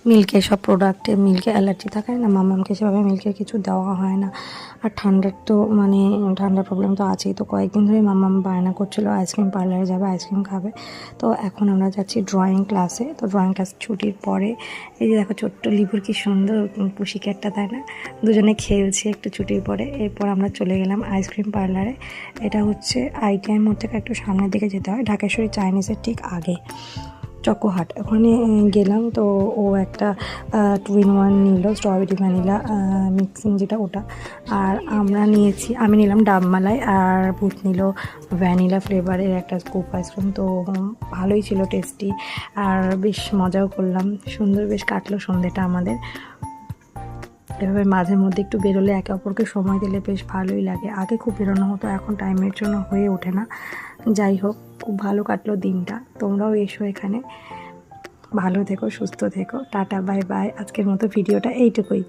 মিল্কের সব প্রোডাক্টে মিল্কে অ্যালার্জি থাকে না, মামামকে সেভাবে মিল্কের কিছু দেওয়া হয় না। আর ঠান্ডার তো মানে ঠান্ডার প্রবলেম তো আছেই, তো কয়েকদিন ধরে মামাম বায়না করছিল আইসক্রিম পার্লারে যাবে, আইসক্রিম খাবে। তো এখন আমরা যাচ্ছি ড্রয়িং ক্লাসে। তো ড্রয়িং ক্লাস ছুটির পরে এই যে দেখো ছোট্ট লিপুর কি সুন্দর পুশিক্যাটটা, তাই না? দুজনে খেলছে একটু ছুটির পরে। এরপর আমরা চলে গেলাম আইসক্রিম পার্লারে। এটা হচ্ছে ITI মোড় থেকে একটু সামনের দিকে যেতে হয়, ঢাকেশ্বরী চাইনিজের ঠিক আগে, চকোহাট। ওখানে গেলাম, তো ও একটা 2 in 1 নিল, স্ট্রবেরি ভ্যানিলা মিক্সিং যেটা ওটা। আর আমি নিলাম ডাবমালাই, আর ভূত নিল ভ্যানিলা ফ্লেভারের একটা স্কুপ আইসক্রিম। তো ভালোই ছিল, টেস্টি, আর বেশ মজাও করলাম। সুন্দর বেশ কাটলো সন্ধ্যেটা আমাদের। এভাবে মাঝে মধ্যে একটু বেরোলে, একে অপরকে সময় দিলে বেশ ভালোই লাগে। আগে খুব বেরোনো হতো, এখন টাইমের জন্য হয়ে ওঠে না। যাই হোক, খুব ভালো কাটলো দিনটা। তোমরাও এসো এখানে। ভালো থেকো, সুস্থ থেকো। Tata, bye bye. আজকের মতো ভিডিওটা এইটুকুই।